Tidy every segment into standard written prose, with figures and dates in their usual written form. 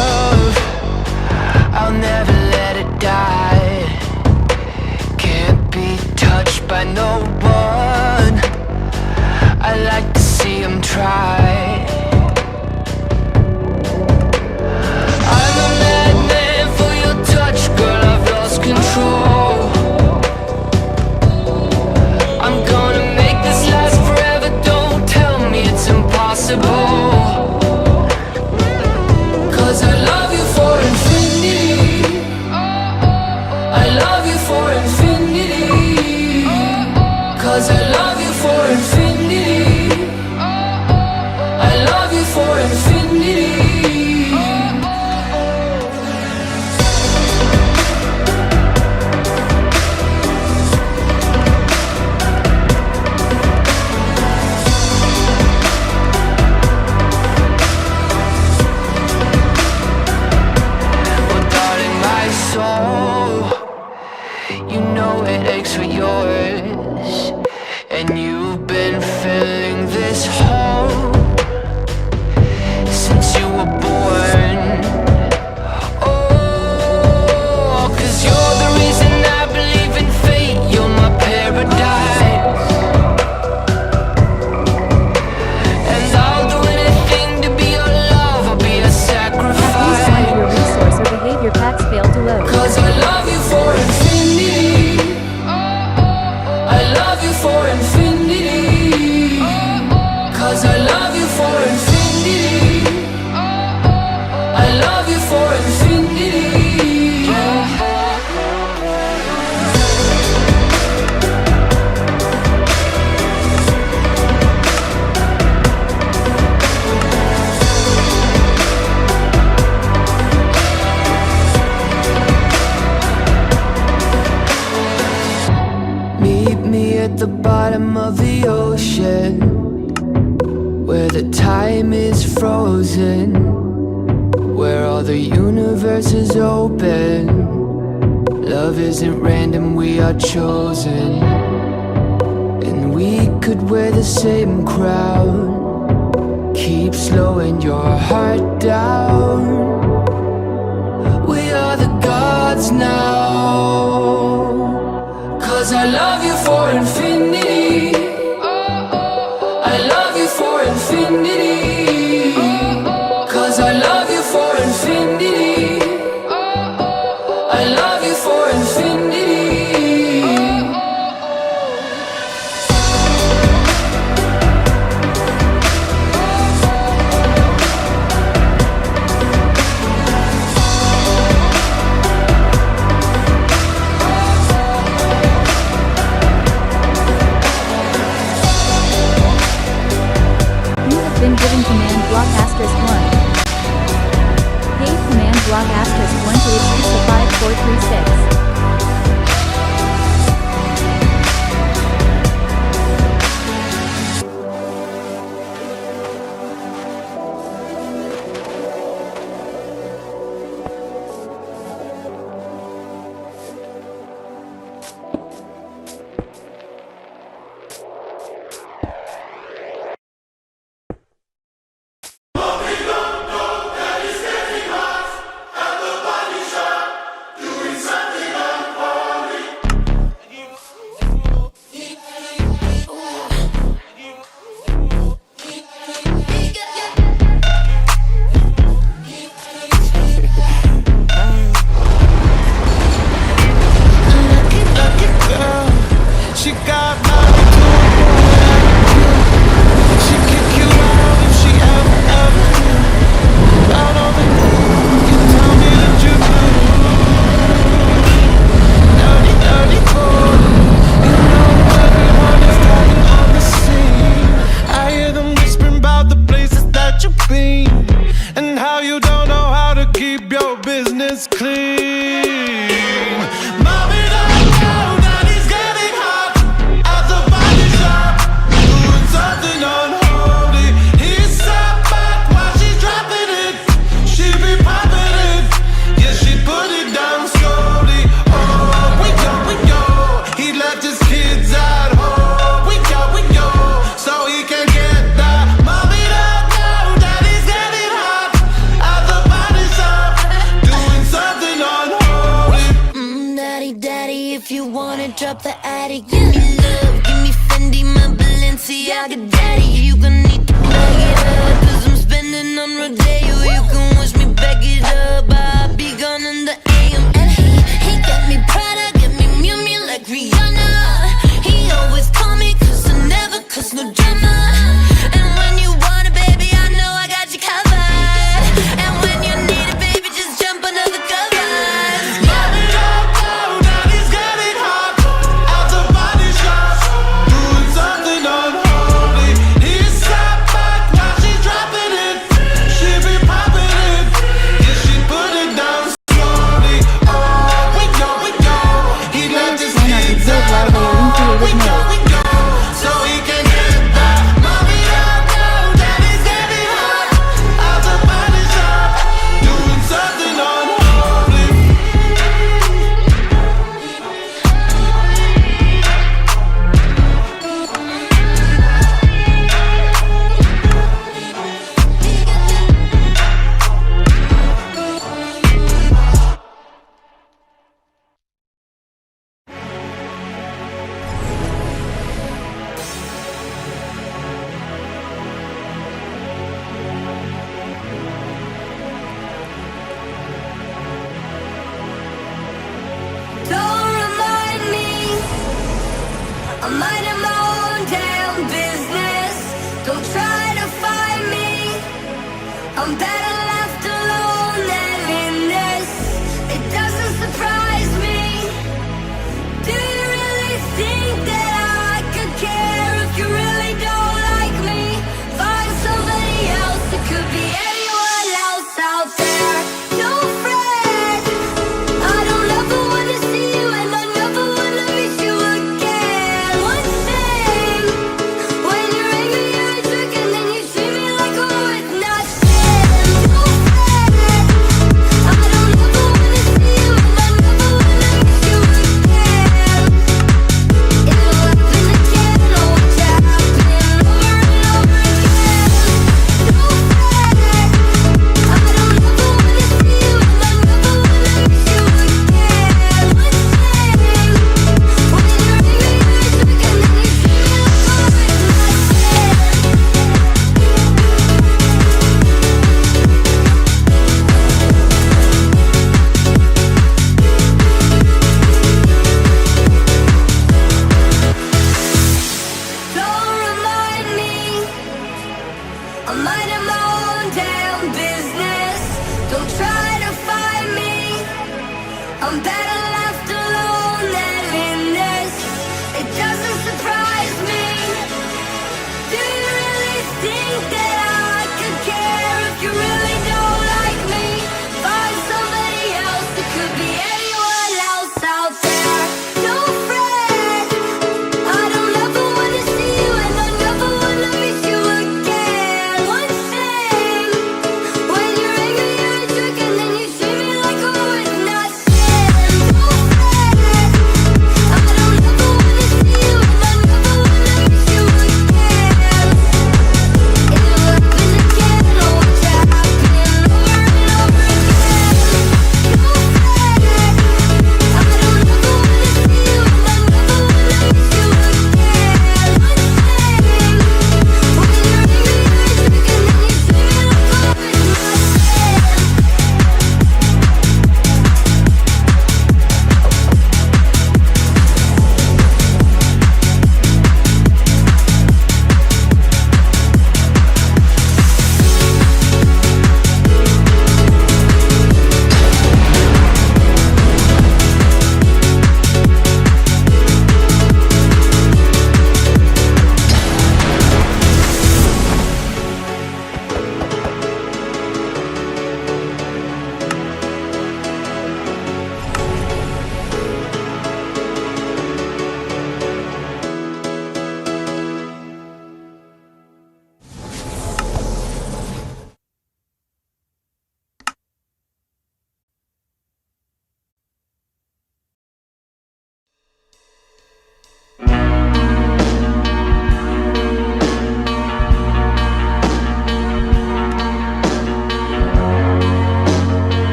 love, I'll never let it die. Can't be touched by no one. I like to see him try. I'm a madman for your touch, girl, I've lost control. I'm gonna make this last forever, don't tell me it's impossible. Cause I love you for infinity. I love you for infinity. Cause I love you for infinity. I love you for infinity. Well, darling, my soul, you know it aches for yours, and you've been filling this hole since you were born. Oh, cause you're the reason I believe in fate. You're my paradise, and I'll do anything to be your love. I'll be a sacrifice. Please find your resource or behavior packs failed to load. Cause I love you for infinity. I love you for infinity. Cause I love you for infinity. I love you for infinity. Meet me at the bottom of the ocean, where the time is frozen, where all the universe is open. Love isn't random, we are chosen. And we could wear the same crown. Keep slowing your heart down. We are the gods now. Cause I love you for infinity. I love you for infinity. Cause I love you for infinity. I love you for infinity. Been given command block asterisk 1. Paid command block asterisk 1 to retrieve to 5436. Mommy don't know daddy's getting hot at the body shop. drop the attic. Give me love, give me Fendi, my Balenciaga daddy. You gon' need to bag it up, 'cause I'm spending on Rodeo. You can wish me back it up, I'll be gone in the AM. And he got me Prada, got me Miu Miu like Rihanna. He always call me 'cause I never cause no drama. And when you want it, baby, I know I got you covered. And when you need it, baby, just jump under the covers. Love it up, down, daddy's got it hot. Out the body shop, doing something unholy. He's sat back while she's dropping it. She be popping it, yeah, she put it down slowly. Oh, we go. He left his kids at home. We go, so he can get back. Mommy up, down, daddy's got it hot. Out the body shop, doing something unholy. Don't remind me, I'm minding my own damn business. Don't try to find me, I'm better left alone than in this. It doesn't surprise me. Do you really think that I could care if you really don't like me? Find somebody else, it could be anyone else out there. Don't fret, I don't ever wanna see you and I never wanna miss you again. One thing, when you're angry you're a jerk and then you treat me like I'm worth nothing. Don't fret, I don't ever wanna see you and I never wanna miss you again. It'll happen again, oh watch it happen over and over again. Don't fret, I don't ever wanna see you and I never wanna miss you again. One thing, when you're angry you're a jerk and then you treat me like I'm worth nothing. Don't remind me, I'm minding my own damn business. Don't try to find me, I'm better left alone than in this. It doesn't surprise me. Do you really think that I could care if you really don't like me? Find somebody else, it could be anyone else out there. Don't fret, I don't ever wanna see you and I never wanna miss you again. One thing, when you're angry you're a jerk and then you treat me like I'm worth nothing.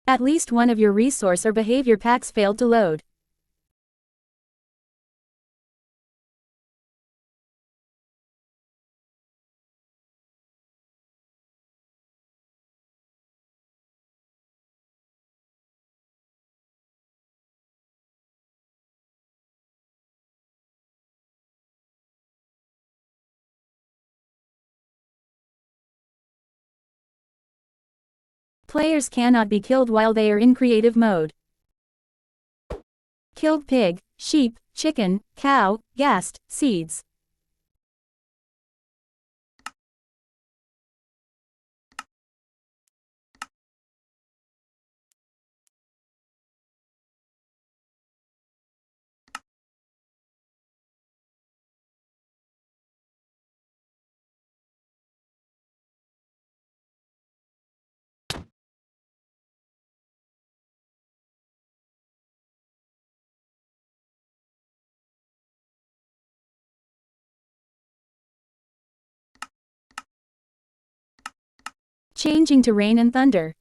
At least one of your resource or behavior packs failed to load. Players cannot be killed while they are in creative mode. Killed pig, sheep, chicken, cow, gassed, seeds. Changing to rain and thunder.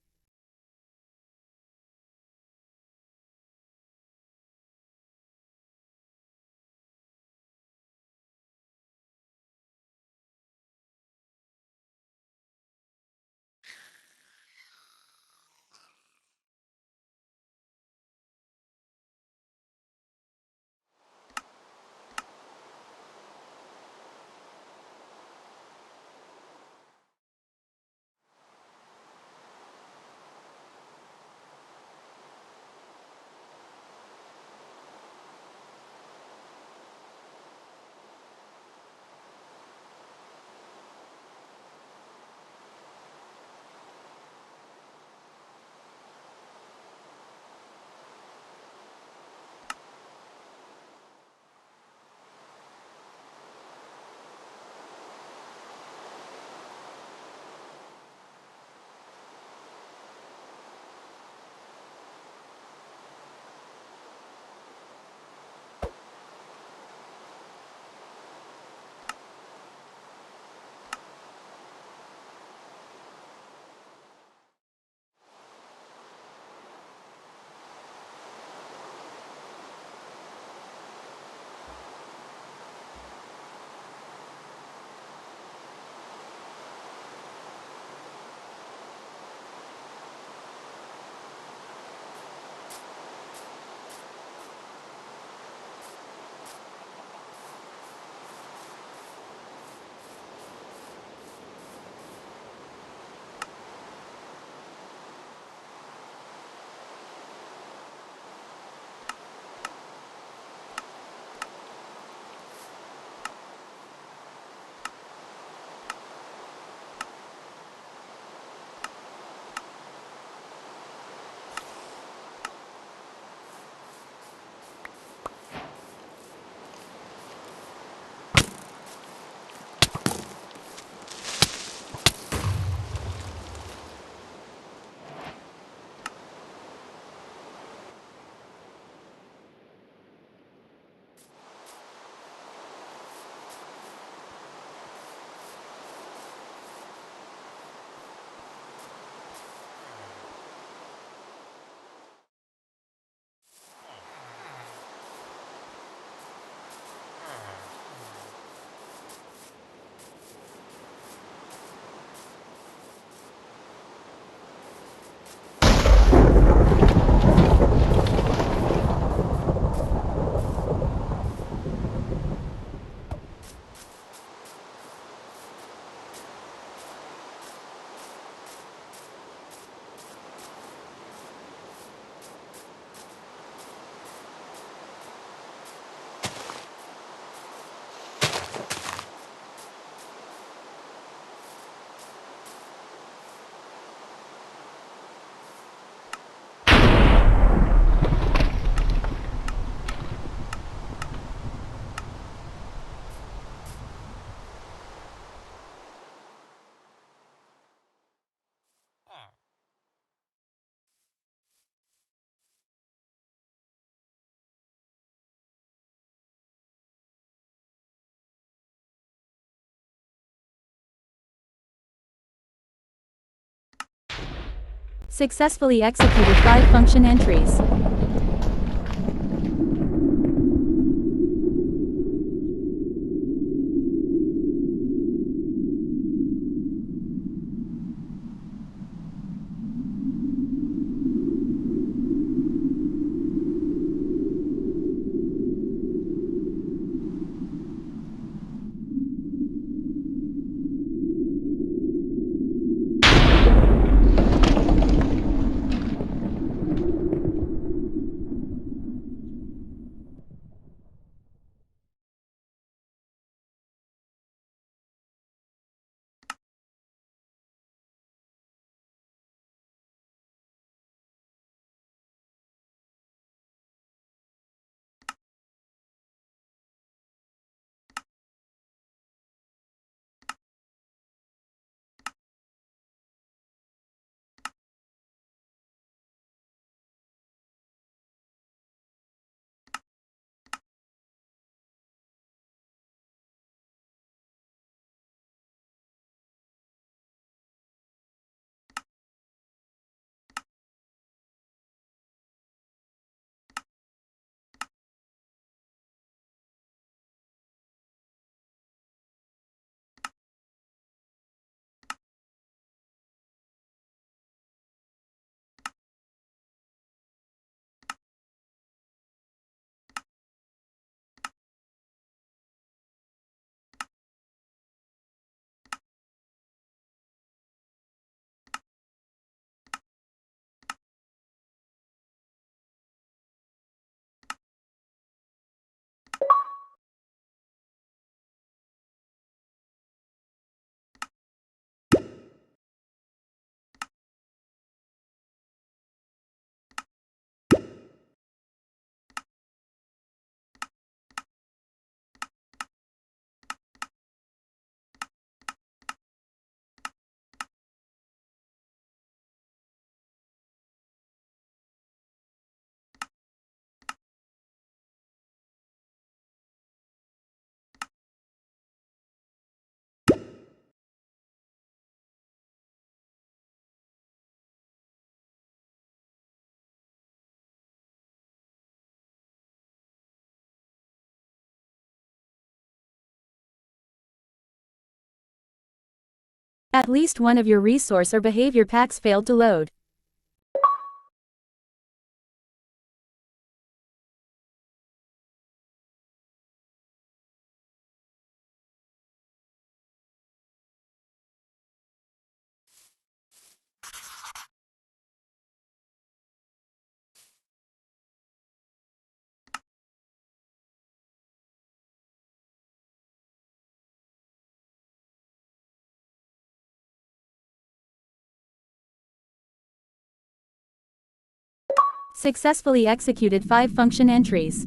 Successfully executed 5 function entries. At least one of your resource or behavior packs failed to load. Successfully executed 5 function entries.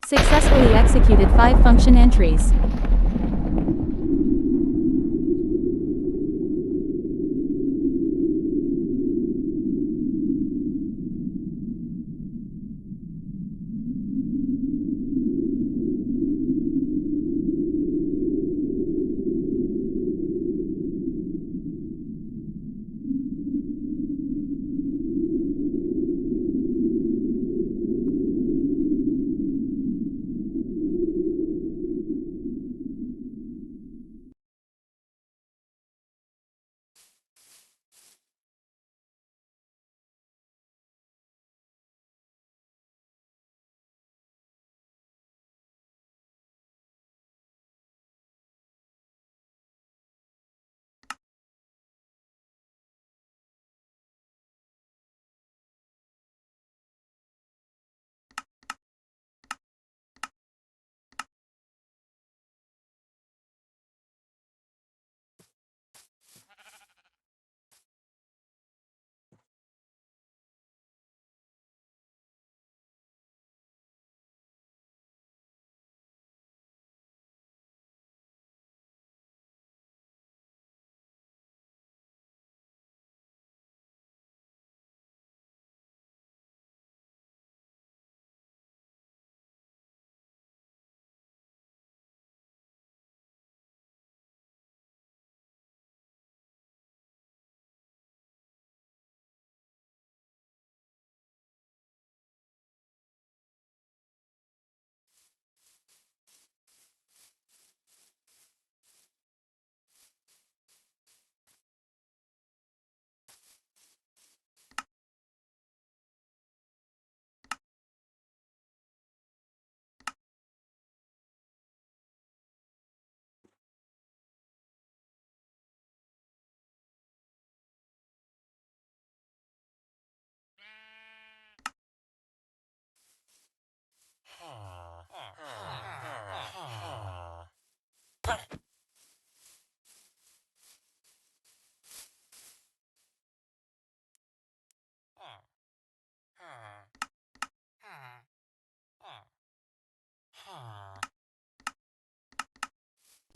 Successfully executed 5 function entries.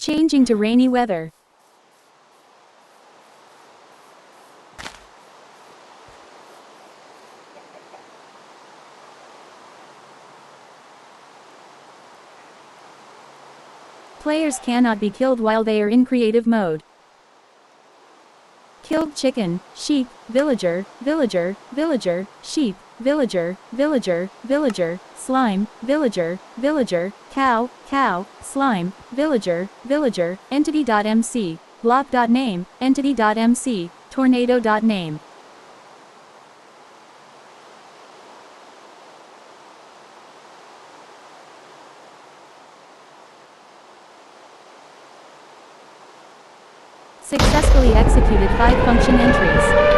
Changing to rainy weather. Players cannot be killed while they are in creative mode. Killed chicken, sheep, villager, villager, villager, sheep, villager, villager, villager, slime, villager, villager, cow, cow, slime, villager, villager, entity.mc, block.name, entity.mc, tornado.name. Successfully executed 5 function entries.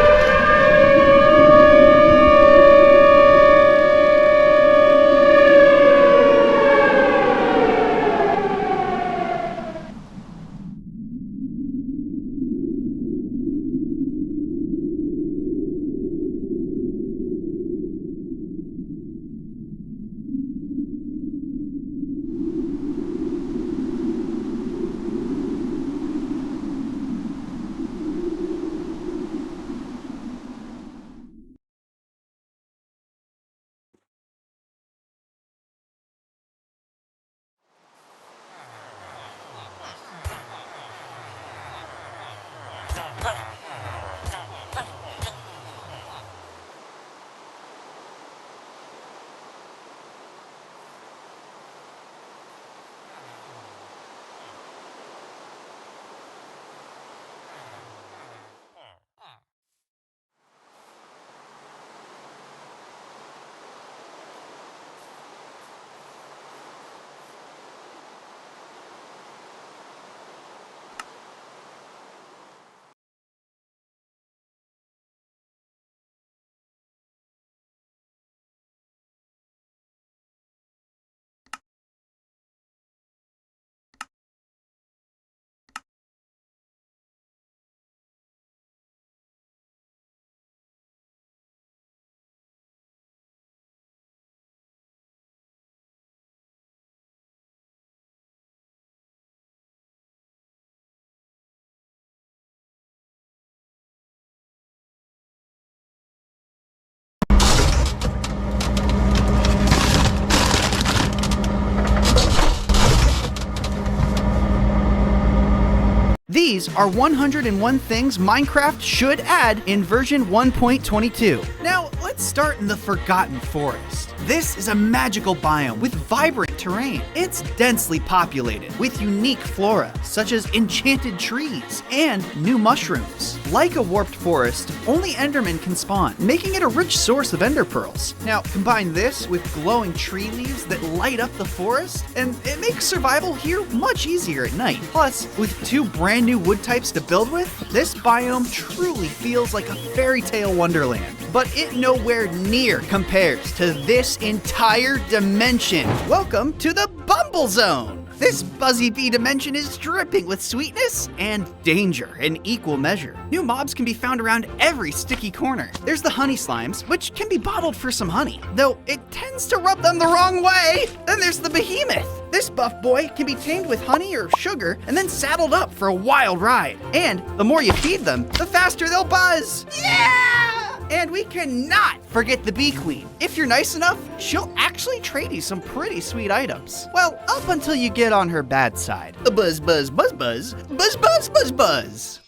These are 101 things Minecraft should add in version 1.22. Now, let's start in the Forgotten Forest. This is a magical biome with vibrant terrain. It's densely populated with unique flora, such as enchanted trees and new mushrooms. Like a warped forest, only Endermen can spawn, making it a rich source of Ender Pearls. Now, combine this with glowing tree leaves that light up the forest, and it makes survival here much easier at night. Plus, with 2 brand new wood types to build with, this biome truly feels like a fairy tale wonderland. But it nowhere near compares to this entire dimension. Welcome to the Bumble Zone! This Buzzy Bee dimension is dripping with sweetness and danger in equal measure. New mobs can be found around every sticky corner. There's the honey slimes, which can be bottled for some honey, though it tends to rub them the wrong way. Then there's the behemoth. This buff boy can be tamed with honey or sugar and then saddled up for a wild ride. And the more you feed them, the faster they'll buzz. Yeah! And we cannot forget the Bee Queen. If you're nice enough, she'll actually trade you some pretty sweet items. Well, up until you get on her bad side. Buzz, buzz, buzz, buzz, buzz, buzz, buzz, buzz.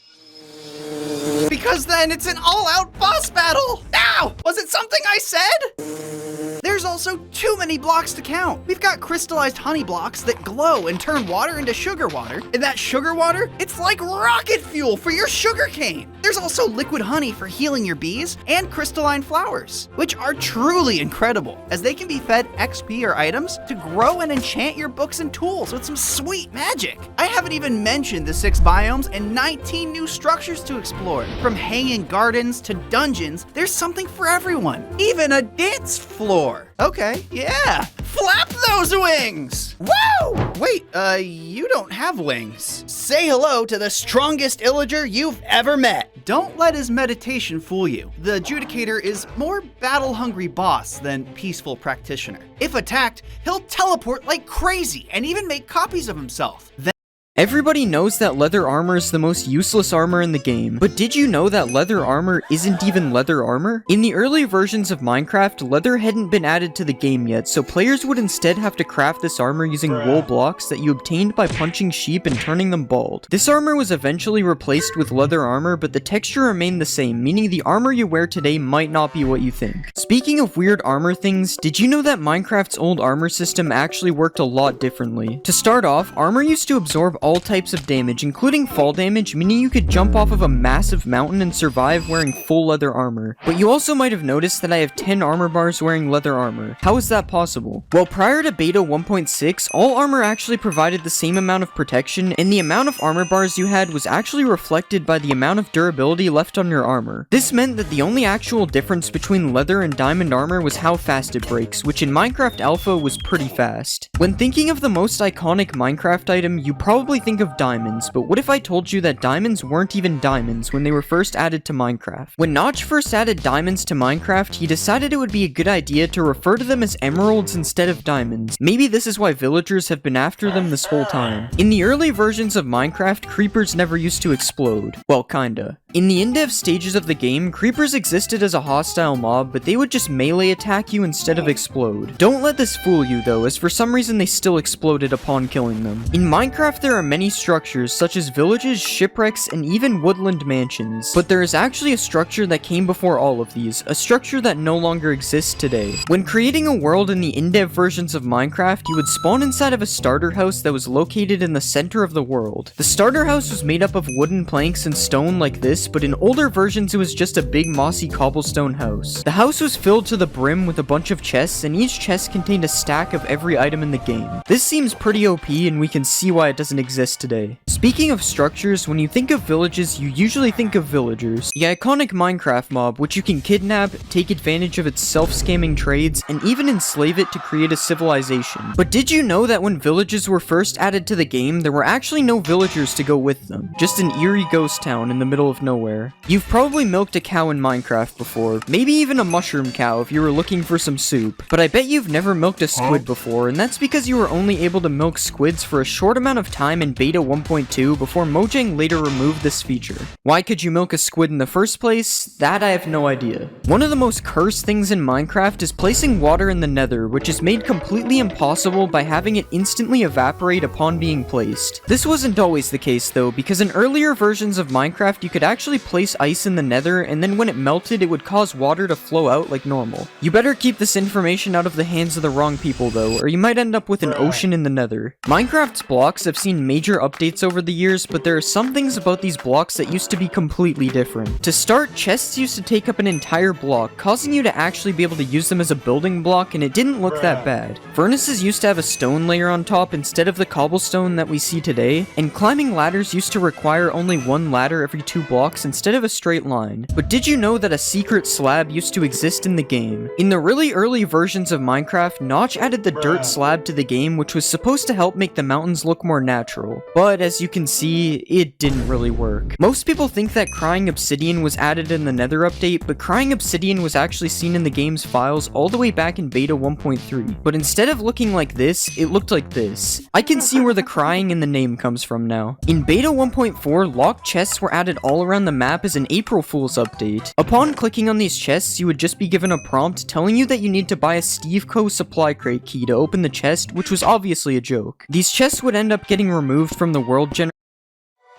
Because then it's an all-out boss battle! Ow! Was it something I said? There's also too many blocks to count. We've got crystallized honey blocks that glow and turn water into sugar water. And that sugar water, it's like rocket fuel for your sugar cane. There's also liquid honey for healing your bees and crystalline flowers, which are truly incredible, as they can be fed XP or items to grow and enchant your books and tools with some sweet magic. I haven't even mentioned the 6 biomes and 19 new structures to explore. From hanging gardens to dungeons, there's something for everyone. Even a dance floor. Okay, yeah. Flap those wings! Woo! Wait, you don't have wings. Say hello to the strongest illager you've ever met. Don't let his meditation fool you. The Judicator is more battle-hungry boss than peaceful practitioner. If attacked, he'll teleport like crazy and even make copies of himself. Then Everybody knows that leather armor is the most useless armor in the game, but did you know that leather armor isn't even leather armor? In the early versions of Minecraft, leather hadn't been added to the game yet, so players would instead have to craft this armor using wool blocks that you obtained by punching sheep and turning them bald. This armor was eventually replaced with leather armor, but the texture remained the same, meaning the armor you wear today might not be what you think. Speaking of weird armor things, did you know that Minecraft's old armor system actually worked a lot differently? To start off, armor used to absorb all types of damage, including fall damage, meaning you could jump off of a massive mountain and survive wearing full leather armor. But you also might have noticed that I have 10 armor bars wearing leather armor. How is that possible? Well, prior to beta 1.6, all armor actually provided the same amount of protection, and the amount of armor bars you had was actually reflected by the amount of durability left on your armor. This meant that the only actual difference between leather and diamond armor was how fast it breaks, which in Minecraft Alpha was pretty fast. When thinking of the most iconic Minecraft item, you probably think of diamonds, but what if I told you that diamonds weren't even diamonds when they were first added to Minecraft? When Notch first added diamonds to Minecraft, he decided it would be a good idea to refer to them as emeralds instead of diamonds. Maybe this is why villagers have been after them this whole time. In the early versions of Minecraft, creepers never used to explode. Well, kinda. In the in-dev stages of the game, creepers existed as a hostile mob, but they would just melee attack you instead of explode. Don't let this fool you though, as for some reason they still exploded upon killing them. In Minecraft there are many structures such as villages, shipwrecks, and even woodland mansions. But there is actually a structure that came before all of these, a structure that no longer exists today. When creating a world in the in-dev versions of Minecraft, you would spawn inside of a starter house that was located in the center of the world. The starter house was made up of wooden planks and stone like this, but in older versions it was just a big mossy cobblestone house. The house was filled to the brim with a bunch of chests, and each chest contained a stack of every item in the game. This seems pretty OP, and we can see why it doesn't exist today. Speaking of structures, when you think of villages, you usually think of villagers. The iconic Minecraft mob, which you can kidnap, take advantage of its self-scamming trades, and even enslave it to create a civilization. But did you know that when villages were first added to the game, there were actually no villagers to go with them? Just an eerie ghost town in the middle of nowhere. You've probably milked a cow in Minecraft before, maybe even a mushroom cow if you were looking for some soup. But I bet you've never milked a squid before, and that's because you were only able to milk squids for a short amount of time in beta 1.2 before Mojang later removed this feature. Why could you milk a squid in the first place? That I have no idea. One of the most cursed things in Minecraft is placing water in the nether, which is made completely impossible by having it instantly evaporate upon being placed. This wasn't always the case though, because in earlier versions of Minecraft you could actually place ice in the nether, and then when it melted it would cause water to flow out like normal. You better keep this information out of the hands of the wrong people though, or you might end up with an ocean in the nether. Minecraft's blocks have seen major updates over the years, but there are some things about these blocks that used to be completely different. To start, chests used to take up an entire block, causing you to actually be able to use them as a building block, and it didn't look that bad. Furnaces used to have a stone layer on top instead of the cobblestone that we see today, and climbing ladders used to require only one ladder every 2 blocks instead of a straight line. But did you know that a secret slab used to exist in the game? In the really early versions of Minecraft, Notch added the dirt slab to the game, which was supposed to help make the mountains look more natural. But as you can see, it didn't really work. Most people think that crying obsidian was added in the nether update, but crying obsidian was actually seen in the game's files all the way back in beta 1.3. But instead of looking like this, it looked like this. I can see where the crying in the name comes from now. In beta 1.4, locked chests were added all around the map as an April Fool's update. Upon clicking on these chests, you would just be given a prompt telling you that you need to buy a Steve Co. supply crate key to open the chest, which was obviously a joke. These chests would end up getting removed from the world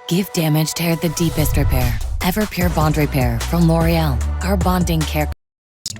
Give damage tear the deepest repair. Everpure Bond Repair from L'Oreal. Our bonding care.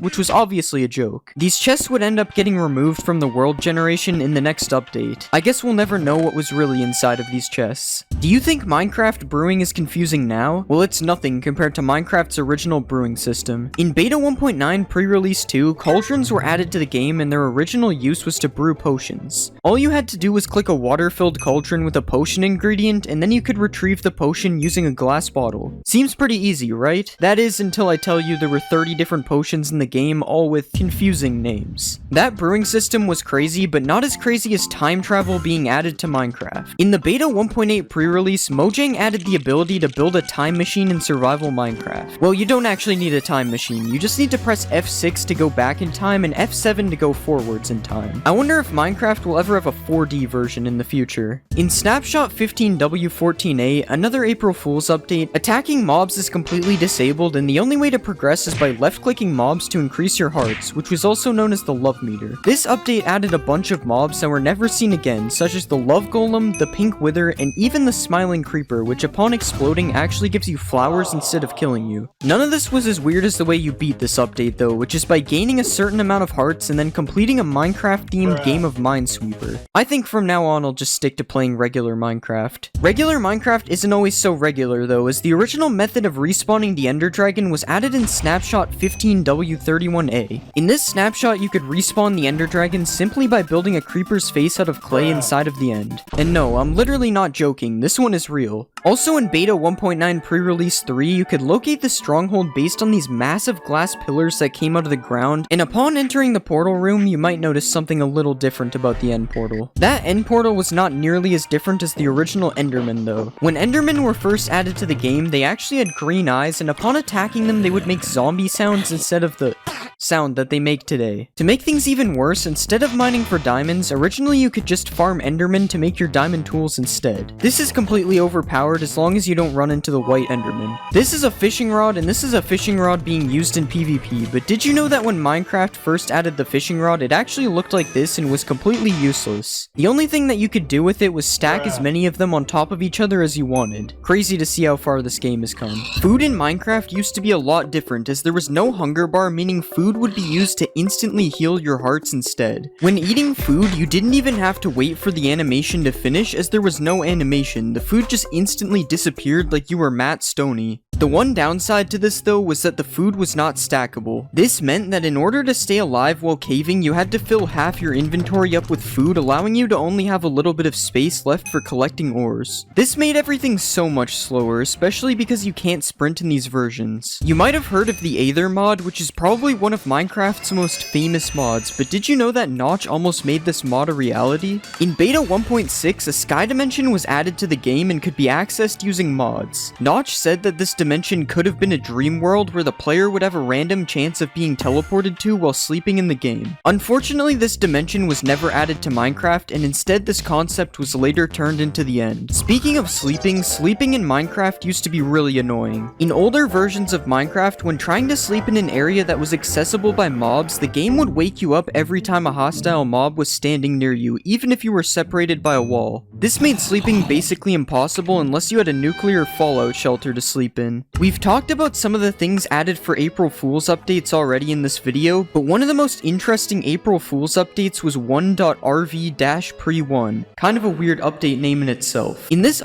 which was obviously a joke. These chests would end up getting removed from the world generation in the next update. I guess we'll never know what was really inside of these chests. Do you think Minecraft brewing is confusing now? Well, it's nothing compared to Minecraft's original brewing system. In beta 1.9 pre-release 2, cauldrons were added to the game and their original use was to brew potions. All you had to do was click a water-filled cauldron with a potion ingredient, and then you could retrieve the potion using a glass bottle. Seems pretty easy, right? That is, until I tell you there were 30 different potions in the game, all with confusing names. That brewing system was crazy, but not as crazy as time travel being added to Minecraft. In the beta 1.8 pre pre-release, Mojang added the ability to build a time machine in survival Minecraft. Well, you don't actually need a time machine, you just need to press F6 to go back in time and F7 to go forwards in time. I wonder if Minecraft will ever have a 4D version in the future. In Snapshot 15W14A, another April Fool's update, attacking mobs is completely disabled and the only way to progress is by left-clicking mobs to increase your hearts, which was also known as the love meter. This update added a bunch of mobs that were never seen again, such as the love golem, the pink wither, and even the smiling creeper, which upon exploding actually gives you flowers instead of killing you. None of this was as weird as the way you beat this update though, which is by gaining a certain amount of hearts and then completing a Minecraft-themed game of Minesweeper. I think from now on I'll just stick to playing regular Minecraft. Regular Minecraft isn't always so regular though, as the original method of respawning the Ender Dragon was added in Snapshot 15W31A. In this snapshot you could respawn the Ender Dragon simply by building a creeper's face out of clay inside of the end. And no, I'm literally not joking, this one is real. Also in Beta 1.9 pre-release 3, you could locate the stronghold based on these massive glass pillars that came out of the ground, and upon entering the portal room, you might notice something a little different about the end portal. That end portal was not nearly as different as the original Endermen though. When Endermen were first added to the game, they actually had green eyes, and upon attacking them, they would make zombie sounds instead of the sound that they make today. To make things even worse, instead of mining for diamonds, originally you could just farm Endermen to make your diamond tools instead. This is completely overpowered as long as you don't run into the white Enderman. This is a fishing rod, and this is a fishing rod being used in PvP, but did you know that when Minecraft first added the fishing rod, it actually looked like this and was completely useless? The only thing that you could do with it was stack as many of them on top of each other as you wanted. Crazy to see how far this game has come. Food in Minecraft used to be a lot different, as there was no hunger bar, meaning food would be used to instantly heal your hearts instead. When eating food, you didn't even have to wait for the animation to finish, as there was no animation. The food just instantly disappeared like you were Matt Stoney. The one downside to this though was that the food was not stackable. This meant that in order to stay alive while caving, you had to fill half your inventory up with food, allowing you to only have a little bit of space left for collecting ores. This made everything so much slower, especially because you can't sprint in these versions. You might have heard of the Aether mod, which is probably one of Minecraft's most famous mods, but did you know that Notch almost made this mod a reality? In Beta 1.6, a sky dimension was added to the game and could be accessed using mods. Notch said that this dimension could have been a dream world where the player would have a random chance of being teleported to while sleeping in the game. Unfortunately, this dimension was never added to Minecraft, and instead this concept was later turned into the end. Speaking of sleeping in Minecraft used to be really annoying. In older versions of Minecraft, when trying to sleep in an area that was accessible by mobs, the game would wake you up every time a hostile mob was standing near you, even if you were separated by a wall. This made sleeping basically impossible unless you had a nuclear fallout shelter to sleep in. We've talked about some of the things added for April Fool's updates already in this video, but one of the most interesting April Fool's updates was 1.rv-pre1. Kind of a weird update name in itself. In this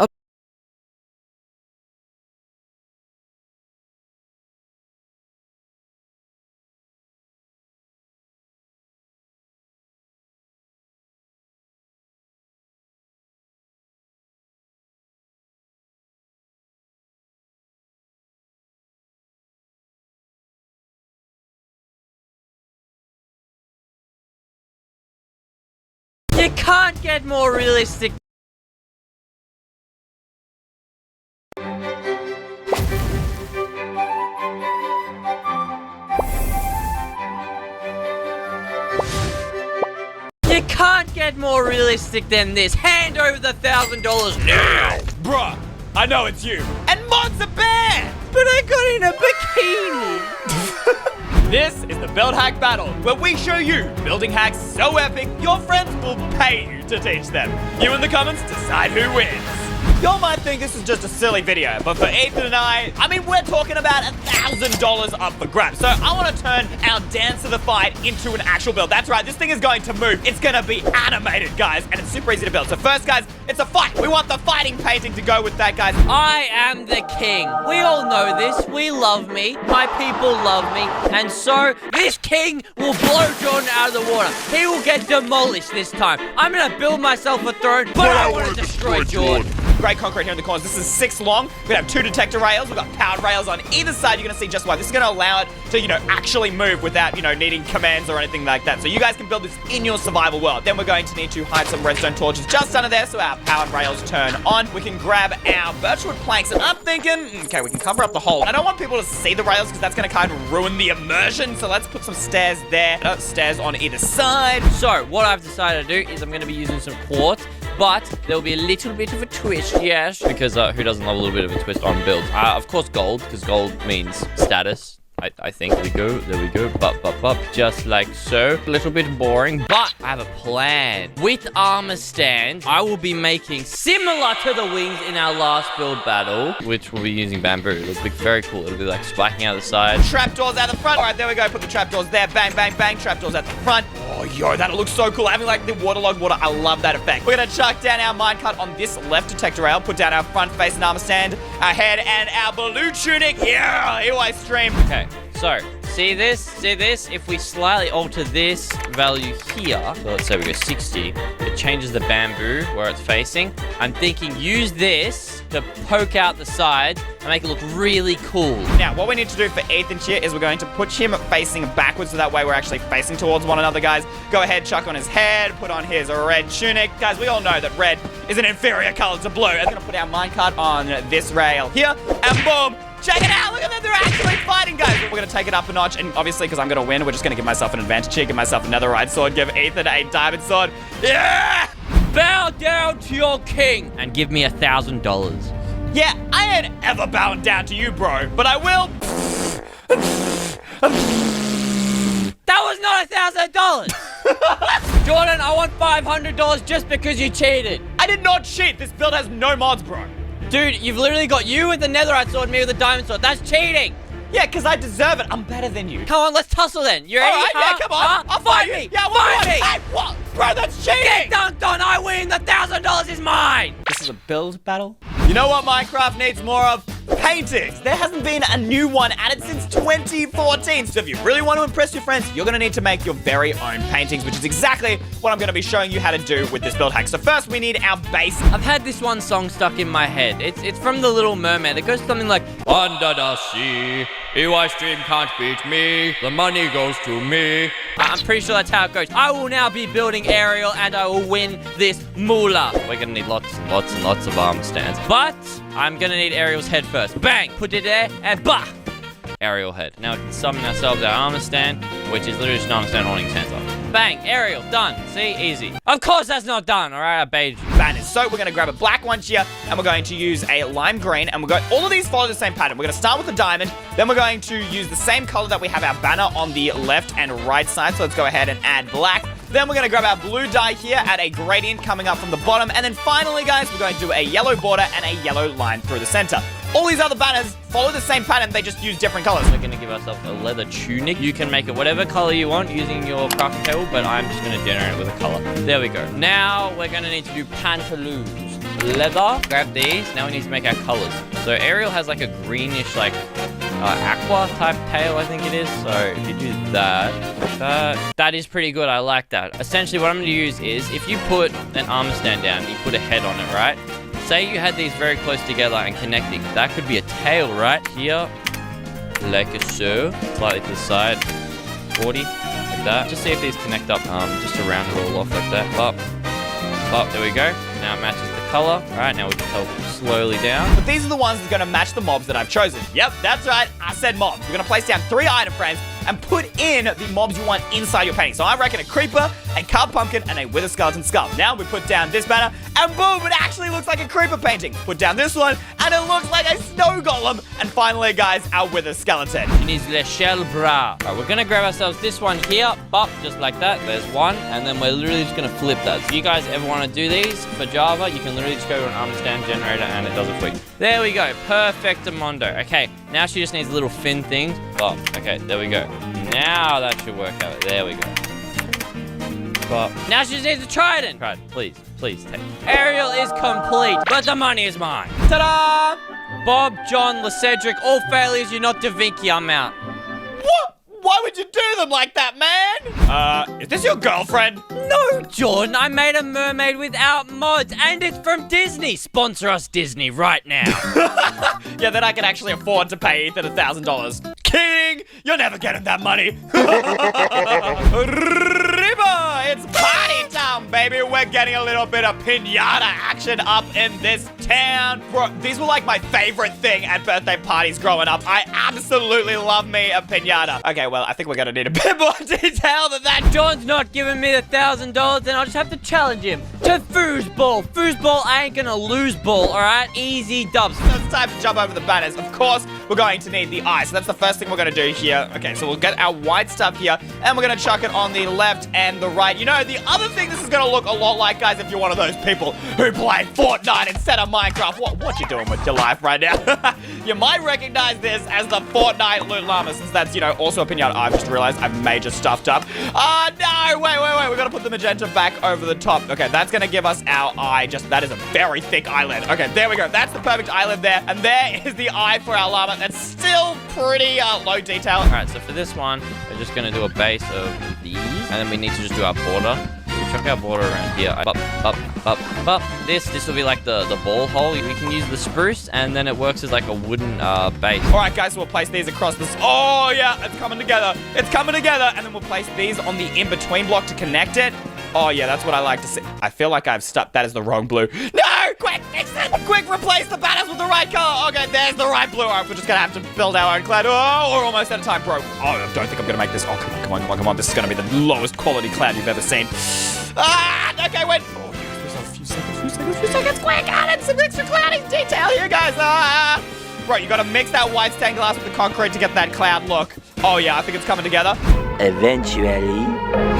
You can't get more realistic. You can't get more realistic than this. Hand over the $1,000 now! Bruh, I know it's you. And Monster Bear! But I got in a bikini! This is the Build Hack Battle, where we show you building hacks so epic, your friends will pay you to teach them. You in the comments decide who wins. Y'all might think this is just a silly video, but for Ethan and I mean, we're talking about $1,000 up for grabs. So I want to turn our Dance of the Fight into an actual build. That's right, this thing is going to move. It's going to be animated, guys, and it's super easy to build. So first, guys, it's a fight. We want the fighting painting to go with that, guys. I am the king. We all know this. We love me. My people love me. And so, this king will blow Jordan out of the water. He will get demolished this time. I'm going to build myself a throne, but I want to destroy Jordan. grey concrete here in the corners. This is 6 long. We're gonna have 2 detector rails. We've got powered rails on either side. You're gonna see just why. This is gonna allow it to, you know, actually move without, you know, needing commands or anything like that. So you guys can build this in your survival world. Then we're going to need to hide some redstone torches just under there so our powered rails turn on. We can grab our birchwood planks, and I'm thinking, okay, we can cover up the hole. I don't want people to see the rails because that's gonna kind of ruin the immersion. So let's put some stairs there, stairs on either side. So, what I've decided to do is I'm going to be using some quartz, but there will be a little bit of a twist, yes. Because who doesn't love a little bit of a twist on builds? Of course, gold, because gold means status. I think. There we go. Bop. Just like so. A little bit boring, but I have a plan. With armor stand, I will be making similar to the wings in our last build battle, which will be using bamboo. It'll be very cool. It'll be like spiking out the side. Trapdoors out the front. All right, there we go. Put the trapdoors there. Bang, bang, bang. Trapdoors at the front. Oh, yo, that'll look so cool. Having like the waterlogged water. I love that effect. We're gonna chuck down our minecart on this left detector rail. Put down our front face and armor stand, our head, and our blue tunic. Yeah, here I stream. Okay. So, see this? If we slightly alter this value here, so let's say we go 60, it changes the bamboo where it's facing. I'm thinking use this to poke out the sides and make it look really cool. Now, what we need to do for Ethan here is we're going to put him facing backwards so that way we're actually facing towards one another, guys. Go ahead, chuck on his head, put on his red tunic. Guys, we all know that red is an inferior color to blue. I'm gonna put our minecart on this rail here, and boom! Check it out, look at them, they're actually fighting, guys. We're gonna take it up a notch, and obviously, because I'm gonna win, we're just gonna give myself an advantage here, give myself another right sword, give Ethan a diamond sword. Yeah! Bow down to your king and give me $1,000. Yeah, I ain't ever bowing down to you, bro, but I will. That was not $1,000! Jordan, I want $500 just because you cheated. I did not cheat, this build has no mods, bro. Dude, you've literally got you with the netherite sword and me with the diamond sword. That's cheating! Yeah, because I deserve it. I'm better than you. Come on, let's tussle then. You ready? All right, yeah, come on. I'll fight me. Yeah, fight me. Hey, what? Bro, that's cheating. Get dunked on. I win. The $1,000 is mine. This is a build battle. You know what Minecraft needs more of? Paintings. There hasn't been a new one added since 2014. So if you really want to impress your friends, you're going to need to make your very own paintings, which is exactly what I'm going to be showing you how to do with this build hack. So first, we need our base. I've had this one song stuck in my head. It's from The Little Mermaid. It goes something like, under the sea, EY Stream can't beat me. The money goes to me. I'm pretty sure that's how it goes. I will now be building Ariel, and I will win this moolah. We're going to need lots and lots and lots of armor stands. But I'm going to need Ariel's head first. Bang! Put it there, and bah! Ariel head. Now we can summon ourselves our armor stand, which is literally just an armor stand holding its hands up. Bang! Ariel, done. See? Easy. Of course that's not done, alright? I baited you. Banners. So we're going to grab a black one here, and we're going to use a lime green, and we're going, all of these follow the same pattern. We're going to start with a diamond, then we're going to use the same color that we have our banner on the left and right side. So let's go ahead and add black. Then we're going to grab our blue dye here, add a gradient coming up from the bottom, and then finally, guys, we're going to do a yellow border and a yellow line through the center. All these other banners follow the same pattern, they just use different colors. We're going to give ourselves a leather tunic. You can make it whatever color you want using your crafting table, but I'm just going to generate it with a color. There we go. Now we're going to need to do pantaloons. Leather, grab these. Now we need to make our colors. So Ariel has like a greenish, like aqua type tail, I think it is. So if you do that, that is pretty good. I like that. Essentially what I'm going to use is if you put an armor stand down, you put a head on it, right? Say you had these very close together and connecting. That could be a tail right here, like so. Slightly to the side, 40, like that. Just see if these connect up, just to round it all off like that. Up, there we go. Now it matches the color. All right, now we can tell slowly down. But these are the ones that are going to match the mobs that I've chosen. Yep, that's right. I said mobs. We're going to place down 3 item frames and put in the mobs you want inside your painting. So I reckon a creeper, a carved pumpkin, and a wither skeleton skull. Now we put down this banner, and boom, it actually looks like a creeper painting. Put down this one, and it looks like a snow golem. And finally, guys, our wither skeleton. It is Le Shell Bra. All right, we're going to grab ourselves this one here, bop, just like that. There's one, and then we're literally just going to flip that. So if you guys ever want to do these for Java, you can literally just go to an armor stand generator, and it does it for you. There we go. Perfectamondo. Okay, now she just needs little fin things. Oh, okay, there we go. Now that should work out. There we go. But now she just needs a trident. Trident, please take. Ariel is complete, but the money is mine. Ta-da! Bob, John, LeCedric, all failures. You're not Da Vinci. I'm out. What? Why would you do them like that, man? Is this your girlfriend? No, Jordan, I made a mermaid without mods, and it's from Disney. Sponsor us, Disney, right now. Yeah, then I can actually afford to pay Ethan $1,000. King, you're never getting that money. Reba, it's party time, baby. We're getting a little bit of piñata action up in this town. Bro, these were like my favorite thing at birthday parties growing up. I absolutely love me a piñata. Okay, well, I think we're gonna need a bit more detail than that. John's not giving me the $1,000, then I'll just have to challenge him to foosball. Foosball, I ain't gonna lose ball, all right? Easy dubs. So it's time to jump over the banners. Of course, we're going to need the eye. So that's the first thing we're going to do here. Okay, so we'll get our white stuff here, and we're going to chuck it on the left and the right. You know, the other thing this is going to look a lot like, guys, if you're one of those people who play Fortnite instead of Minecraft. What you doing with your life right now? You might recognize this as the Fortnite loot llama, since that's, you know, also a piñata. I've just realized I've major stuffed up. No, wait. We're going to put the magenta back over the top. Okay, that's going to give us our eye. That is a very thick eyelid. Okay, there we go. That's the perfect eyelid there. And there is the eye for our llama. That's still pretty low detail. All right, so for this one, we're just gonna do a base of these, and then we need to just do our border. We'll chuck our border around here. Up. This will be like the ball hole. We can use the spruce, and then it works as like a wooden base. All right, guys, so we'll place these across this. Oh, yeah, it's coming together. It's coming together. And then we'll place these on the in-between block to connect it. Oh, yeah, that's what I like to see. I feel like I've stuck. That is the wrong blue. No! Quick, fix it! Quick, replace the banners with the right color. Okay, there's the right blue. All right, we're just going to have to build our own cloud. Oh, we're almost out of time, bro. Oh, I don't think I'm going to make this. Oh, come on. This is going to be the lowest quality cloud you've ever seen. Okay, wait. Oh, few seconds. Quick, add in some extra clouding detail here, guys. Right, you got to mix that white stained glass with the concrete to get that cloud look. Oh, yeah, I think it's coming together. Eventually.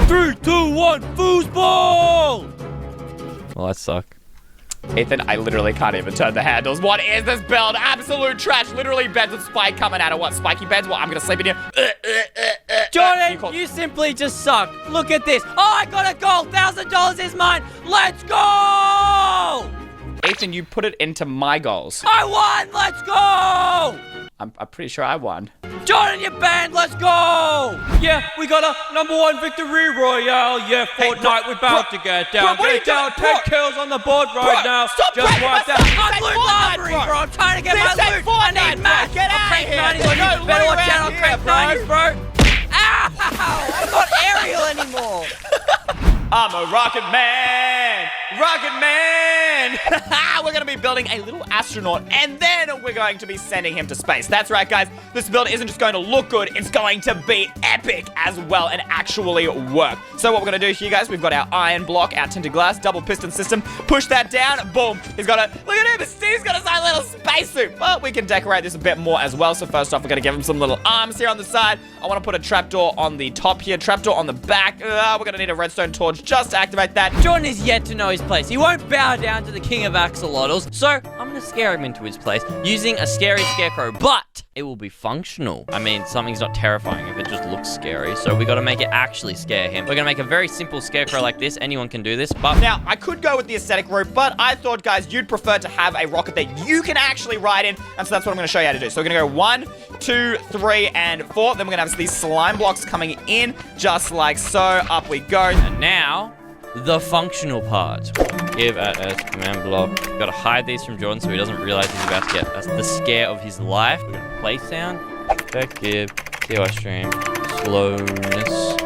3, 2, 1, foosball! Well, that sucked. Ethan, I literally can't even turn the handles. What is this build? Absolute trash. Literally beds with spike coming out of what? Spiky beds? Well, I'm gonna sleep in here. Jordan, you simply just suck. Look at this. Oh, I got a goal. $1,000 is mine. Let's go! Ethan, you put it into my goals. I won. Let's go! I'm pretty sure I won. Jordan, you're banned. Let's go! Yeah, we got a #1 victory royale. Yeah, Fortnite, we're about to get down. Get down, 10 kills on the board right now. Stop just wiped out. I'm loot lottery, bro. I'm trying to get my loot. I need match. Get out of here. You better watch out. I'll crank 90s, bro. Ow! I'm not aerial anymore. I'm a rocket man! Rocket man! We're gonna be building a little astronaut, and then we're going to be sending him to space. That's right, guys. This build isn't just going to look good, it's going to be epic as well and actually work. So what we're gonna do here, guys, we've got our iron block, our tinted glass, double piston system. Push that down, boom. He's got a, look at him, Steve's got his own little spacesuit. But we can decorate this a bit more as well. So first off, we're gonna give him some little arms here on the side. I wanna put a trapdoor on the top here, trapdoor on the back. We're gonna need a redstone torch just to activate that. Jordan is yet to know his place. He won't bow down to the king of axolotls, so I'm gonna scare him into his place using a scary scarecrow, but it will be functional. I mean, something's not terrifying if it just looks scary, so we gotta make it actually scare him. We're gonna make a very simple scarecrow like this. Anyone can do this, but... Now, I could go with the aesthetic route, but I thought, guys, you'd prefer to have a rocket that you can actually ride in, and so that's what I'm gonna show you how to do. So we're gonna go 1, 2, 3, and 4. Then we're gonna have these slime blocks coming in, just like so. Up we go. And now, the functional part. Give as command block. Gotta hide these from Jordan so he doesn't realize he's about to get the scare of his life. We're gonna play sound, effective, TOI stream, slowness.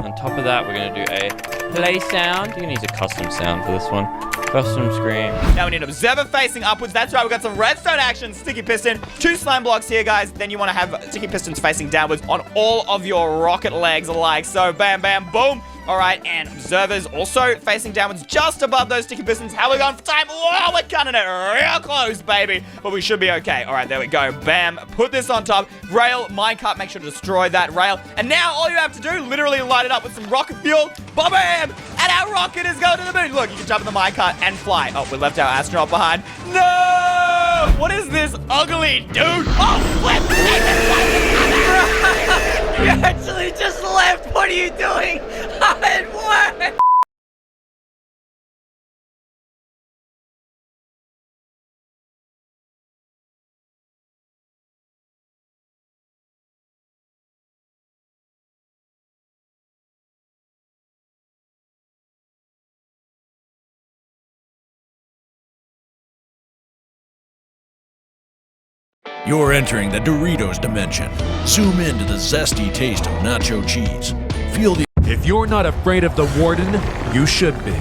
On top of that, we're gonna do a play sound. You're gonna use a custom sound for this one. Custom screen. Now we need an observer facing upwards. That's right, we've got some redstone action, sticky piston, 2 slime blocks here, guys. Then you want to have sticky pistons facing downwards on all of your rocket legs like so. Bam, bam, boom. All right, and observers also facing downwards just above those sticky pistons. How are we going for time? Whoa, we're cutting it real close, baby. But we should be okay. All right, there we go. Bam. Put this on top. Rail, minecart, make sure to destroy that rail. And now all you have to do, literally light it up with some rocket fuel. Bam! And our rocket is going to the moon. Look, you can jump in the minecart and fly. Oh, we left our astronaut behind. No! What is this ugly dude? Oh, flip! You actually just left. What are you doing? It worked. You're entering the Doritos dimension. Zoom into the zesty taste of nacho cheese. Feel the... If you're not afraid of the Warden, you should be.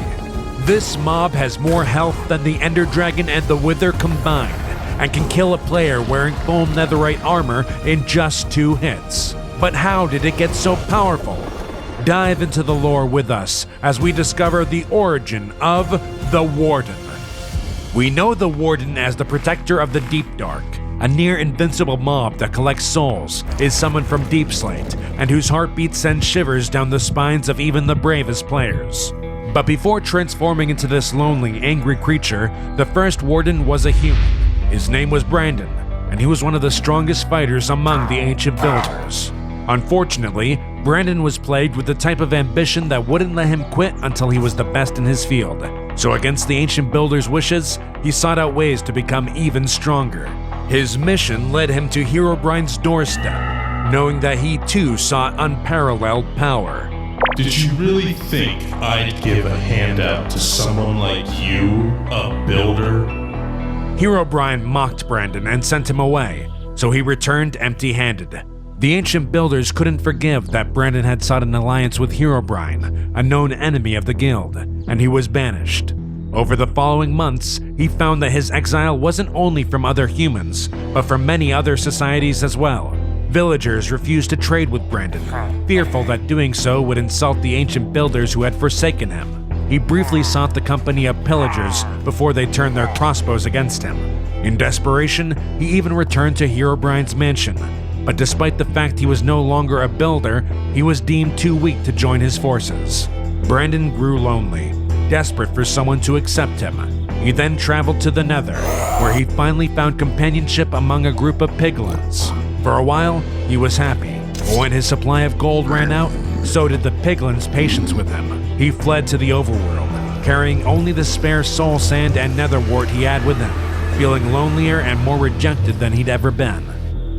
This mob has more health than the Ender Dragon and the Wither combined, and can kill a player wearing full netherite armor in just 2 hits. But how did it get so powerful? Dive into the lore with us as we discover the origin of the Warden. We know the Warden as the protector of the Deep Dark, a near-invincible mob that collects souls, is summoned from Deepslate, and whose heartbeat sends shivers down the spines of even the bravest players. But before transforming into this lonely, angry creature, the first Warden was a human. His name was Brandon, and he was one of the strongest fighters among the ancient builders. Unfortunately, Brandon was plagued with the type of ambition that wouldn't let him quit until he was the best in his field. So against the ancient builders' wishes, he sought out ways to become even stronger. His mission led him to Herobrine's doorstep, knowing that he too sought unparalleled power. Did you really think I'd give a handout to someone like you, a builder? Herobrine mocked Brandon and sent him away, so he returned empty-handed. The ancient builders couldn't forgive that Brandon had sought an alliance with Herobrine, a known enemy of the guild, and he was banished. Over the following months, he found that his exile wasn't only from other humans, but from many other societies as well. Villagers refused to trade with Brandon, fearful that doing so would insult the ancient builders who had forsaken him. He briefly sought the company of pillagers before they turned their crossbows against him. In desperation, he even returned to Herobrine's mansion. But despite the fact he was no longer a builder, he was deemed too weak to join his forces. Brandon grew lonely, desperate for someone to accept him. He then traveled to the Nether, where he finally found companionship among a group of piglins. For a while, he was happy, but when his supply of gold ran out, so did the piglins' patience with him. He fled to the overworld, carrying only the spare soul sand and netherwort he had with him, feeling lonelier and more rejected than he'd ever been.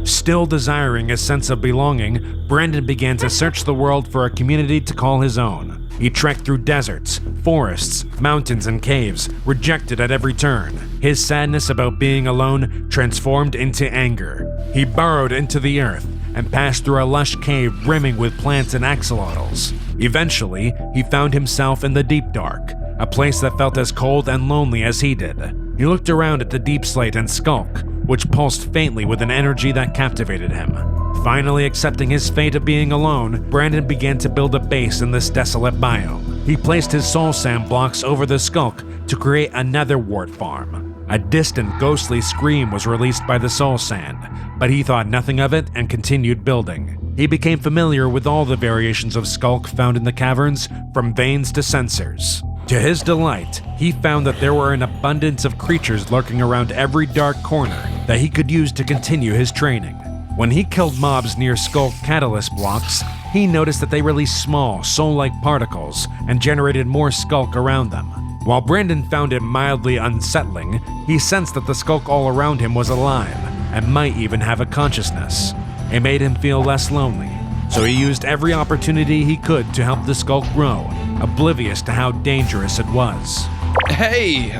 Still desiring a sense of belonging, Brandon began to search the world for a community to call his own. He trekked through deserts, forests, mountains, and caves, rejected at every turn. His sadness about being alone transformed into anger. He burrowed into the earth and passed through a lush cave brimming with plants and axolotls. Eventually, he found himself in the Deep Dark, a place that felt as cold and lonely as he did. He looked around at the Deepslate and Skulk, which pulsed faintly with an energy that captivated him. Finally accepting his fate of being alone, Brandon began to build a base in this desolate biome. He placed his soul sand blocks over the Skulk to create a netherwort farm. A distant, ghostly scream was released by the soul sand, but he thought nothing of it and continued building. He became familiar with all the variations of Skulk found in the caverns, from veins to sensors. To his delight, he found that there were an abundance of creatures lurking around every dark corner that he could use to continue his training. When he killed mobs near Skulk catalyst blocks, he noticed that they released small, soul-like particles and generated more Skulk around them. While Brandon found it mildly unsettling, he sensed that the Skulk all around him was alive and might even have a consciousness. It made him feel less lonely, so he used every opportunity he could to help the Skulk grow, oblivious to how dangerous it was. Hey,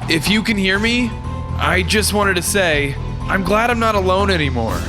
if you can hear me, I just wanted to say, I'm glad I'm not alone anymore.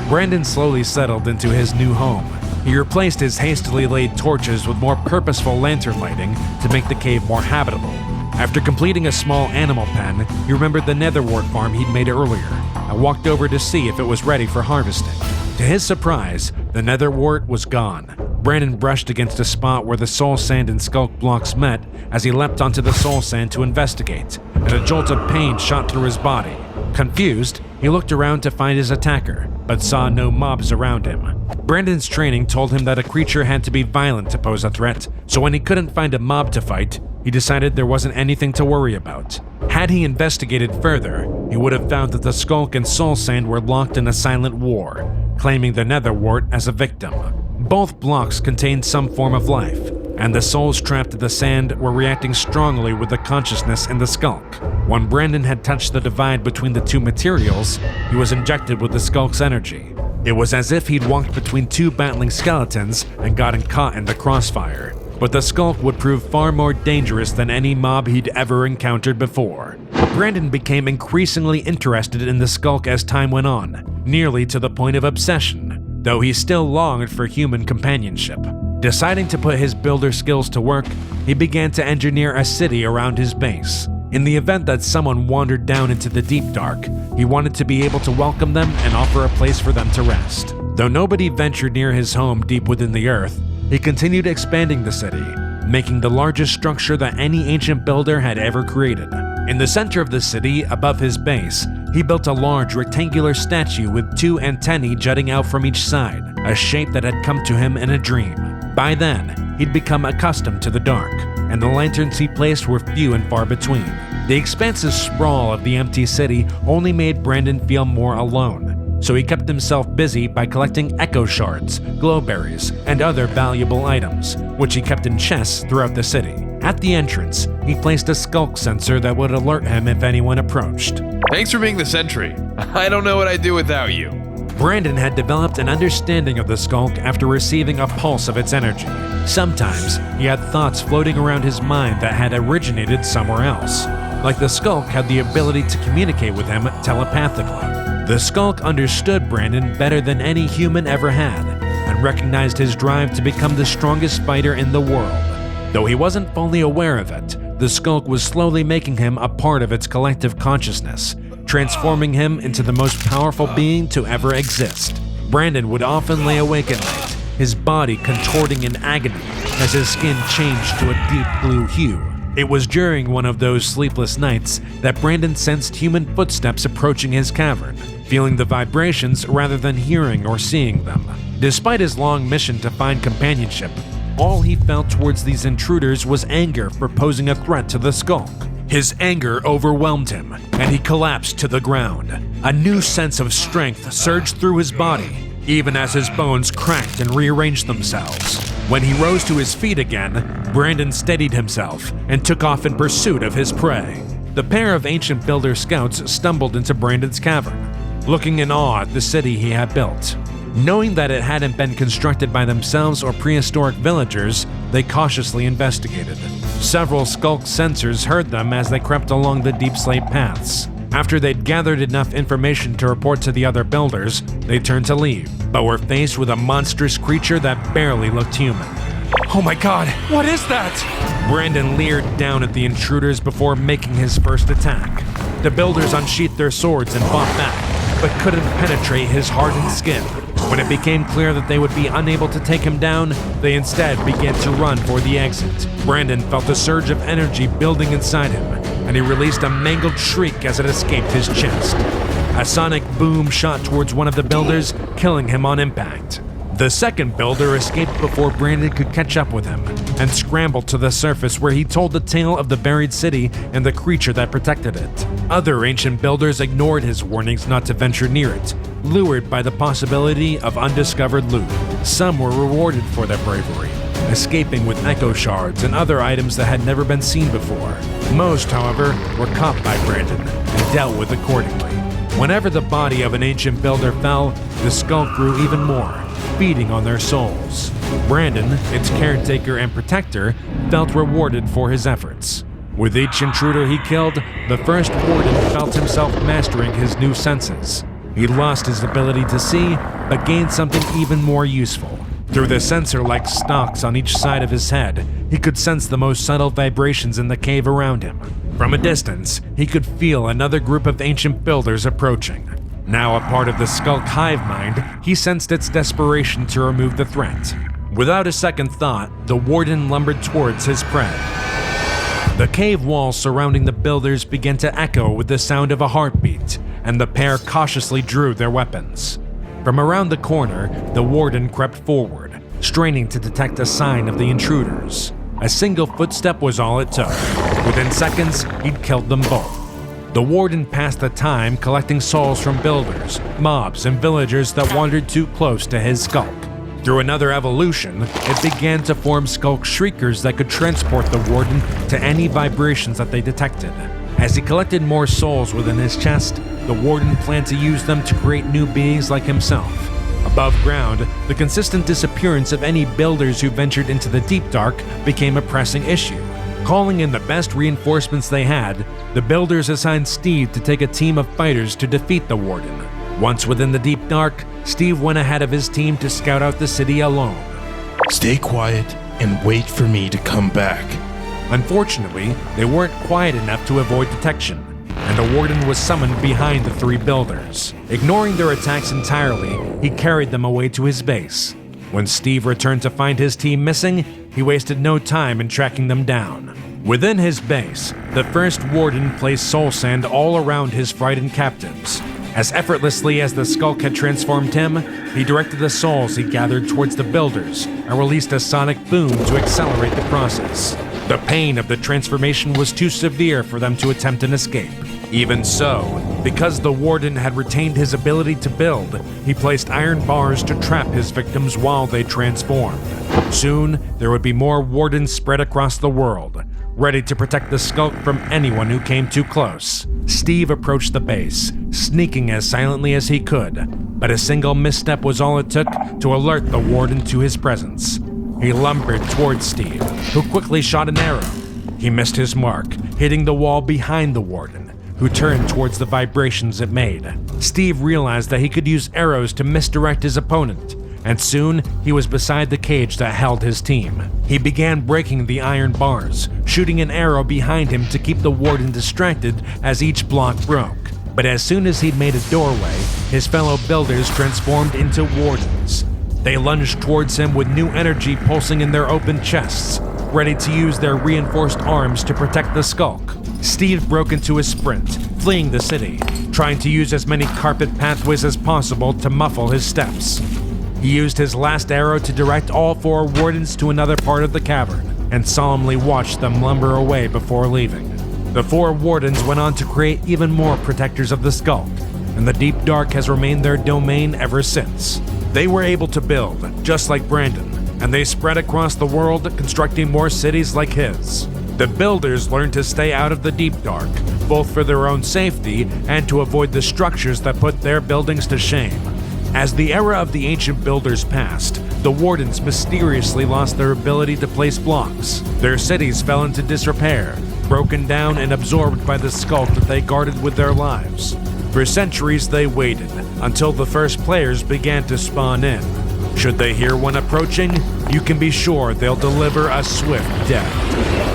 Brandon slowly settled into his new home. He replaced his hastily laid torches with more purposeful lantern lighting to make the cave more habitable. After completing a small animal pen, he remembered the netherwort farm he'd made earlier and walked over to see if it was ready for harvesting. To his surprise, the netherwort was gone. Brandon brushed against a spot where the soul sand and Skulk blocks met as he leapt onto the soul sand to investigate, and a jolt of pain shot through his body. Confused, he looked around to find his attacker, but saw no mobs around him. Brandon's training told him that a creature had to be violent to pose a threat, so when he couldn't find a mob to fight, he decided there wasn't anything to worry about. Had he investigated further, he would have found that the Skulk and soul sand were locked in a silent war, claiming the netherwort as a victim. Both blocks contained some form of life, and the souls trapped in the sand were reacting strongly with the consciousness in the Skulk. When Brandon had touched the divide between the two materials, he was injected with the Skulk's energy. It was as if he'd walked between two battling skeletons and gotten caught in the crossfire. But the Skulk would prove far more dangerous than any mob he'd ever encountered before. Brandon became increasingly interested in the Skulk as time went on, nearly to the point of obsession, though he still longed for human companionship. Deciding to put his builder skills to work, he began to engineer a city around his base. In the event that someone wandered down into the deep dark, he wanted to be able to welcome them and offer a place for them to rest. Though nobody ventured near his home deep within the earth, he continued expanding the city, making the largest structure that any ancient builder had ever created. In the center of the city, above his base, he built a large rectangular statue with 2 antennae jutting out from each side, a shape that had come to him in a dream. By then, he'd become accustomed to the dark, and the lanterns he placed were few and far between. The expansive sprawl of the empty city only made Brandon feel more alone, so he kept himself busy by collecting echo shards, glowberries, and other valuable items, which he kept in chests throughout the city. At the entrance, he placed a Skulk sensor that would alert him if anyone approached. Thanks for being the sentry. I don't know what I'd do without you. Brandon had developed an understanding of the Skulk after receiving a pulse of its energy. Sometimes, he had thoughts floating around his mind that had originated somewhere else. Like the Skulk had the ability to communicate with him telepathically. The Skulk understood Brandon better than any human ever had, and recognized his drive to become the strongest fighter in the world. Though he wasn't fully aware of it, the Skulk was slowly making him a part of its collective consciousness, transforming him into the most powerful being to ever exist. Brandon would often lay awake at night, his body contorting in agony as his skin changed to a deep blue hue. It was during one of those sleepless nights that Brandon sensed human footsteps approaching his cavern, feeling the vibrations rather than hearing or seeing them. Despite his long mission to find companionship, all he felt towards these intruders was anger for posing a threat to the Skulk. His anger overwhelmed him, and he collapsed to the ground. A new sense of strength surged through his body, even as his bones cracked and rearranged themselves. When he rose to his feet again, Brandon steadied himself and took off in pursuit of his prey. The pair of ancient builder scouts stumbled into Brandon's cavern, looking in awe at the city he had built. Knowing that it hadn't been constructed by themselves or prehistoric villagers, they cautiously investigated. Several Skulk sensors heard them as they crept along the deep slate paths. After they'd gathered enough information to report to the other builders, they turned to leave, but were faced with a monstrous creature that barely looked human. Oh my god, what is that? Brandon leered down at the intruders before making his first attack. The builders unsheathed their swords and fought back, but couldn't penetrate his hardened skin. When it became clear that they would be unable to take him down, they instead began to run for the exit. Brandon felt a surge of energy building inside him, and he released a mangled shriek as it escaped his chest. A sonic boom shot towards one of the builders, killing him on impact. The second builder escaped before Brandon could catch up with him, and scrambled to the surface where he told the tale of the buried city and the creature that protected it. Other ancient builders ignored his warnings not to venture near it, lured by the possibility of undiscovered loot. Some were rewarded for their bravery, escaping with echo shards and other items that had never been seen before. Most, however, were caught by Brandon and dealt with accordingly. Whenever the body of an ancient builder fell, the Skulk grew even more, feeding on their souls. Brandon, its caretaker and protector, felt rewarded for his efforts. With each intruder he killed, the first warden felt himself mastering his new senses. He lost his ability to see, but gained something even more useful. Through the sensor-like stalks on each side of his head, he could sense the most subtle vibrations in the cave around him. From a distance, he could feel another group of ancient builders approaching. Now a part of the Skulk hive mind, he sensed its desperation to remove the threat. Without a second thought, the warden lumbered towards his prey. The cave walls surrounding the builders began to echo with the sound of a heartbeat, and the pair cautiously drew their weapons. From around the corner, the warden crept forward, straining to detect a sign of the intruders. A single footstep was all it took. Within seconds, he'd killed them both. The warden passed the time collecting souls from builders, mobs, and villagers that wandered too close to his Skulk. Through another evolution, it began to form Skulk shriekers that could transport the warden to any vibrations that they detected. As he collected more souls within his chest, the warden planned to use them to create new beings like himself. Above ground, the consistent disappearance of any builders who ventured into the deep dark became a pressing issue. Calling in the best reinforcements they had, the builders assigned Steve to take a team of fighters to defeat the Warden. Once within the Deep Dark, Steve went ahead of his team to scout out the city alone. Stay quiet and wait for me to come back. Unfortunately, they weren't quiet enough to avoid detection, and the Warden was summoned behind the three builders. Ignoring their attacks entirely, he carried them away to his base. When Steve returned to find his team missing, he wasted no time in tracking them down. Within his base, the first Warden placed soul sand all around his frightened captives. As effortlessly as the Skulk had transformed him, he directed the souls he gathered towards the builders and released a sonic boom to accelerate the process. The pain of the transformation was too severe for them to attempt an escape. Even so, because the Warden had retained his ability to build, he placed iron bars to trap his victims while they transformed. Soon, there would be more Wardens spread across the world, ready to protect the Skulk from anyone who came too close. Steve approached the base, sneaking as silently as he could, but a single misstep was all it took to alert the Warden to his presence. He lumbered towards Steve, who quickly shot an arrow. He missed his mark, hitting the wall behind the Warden, who turned towards the vibrations it made. Steve realized that he could use arrows to misdirect his opponent, and soon he was beside the cage that held his team. He began breaking the iron bars, shooting an arrow behind him to keep the Warden distracted as each block broke. But as soon as he'd made a doorway, his fellow builders transformed into Wardens. They lunged towards him with new energy pulsing in their open chests, ready to use their reinforced arms to protect the Skulk. Steve broke into a sprint, fleeing the city, trying to use as many carpet pathways as possible to muffle his steps. He used his last arrow to direct all four Wardens to another part of the cavern, and solemnly watched them lumber away before leaving. The four Wardens went on to create even more protectors of the Skulk, and the Deep Dark has remained their domain ever since. They were able to build, just like Brandon, and they spread across the world, constructing more cities like his. The builders learned to stay out of the Deep Dark, both for their own safety and to avoid the structures that put their buildings to shame. As the era of the ancient builders passed, the Wardens mysteriously lost their ability to place blocks. Their cities fell into disrepair, broken down and absorbed by the Skulk that they guarded with their lives. For centuries they waited, until the first players began to spawn in. Should they hear one approaching, you can be sure they'll deliver a swift death.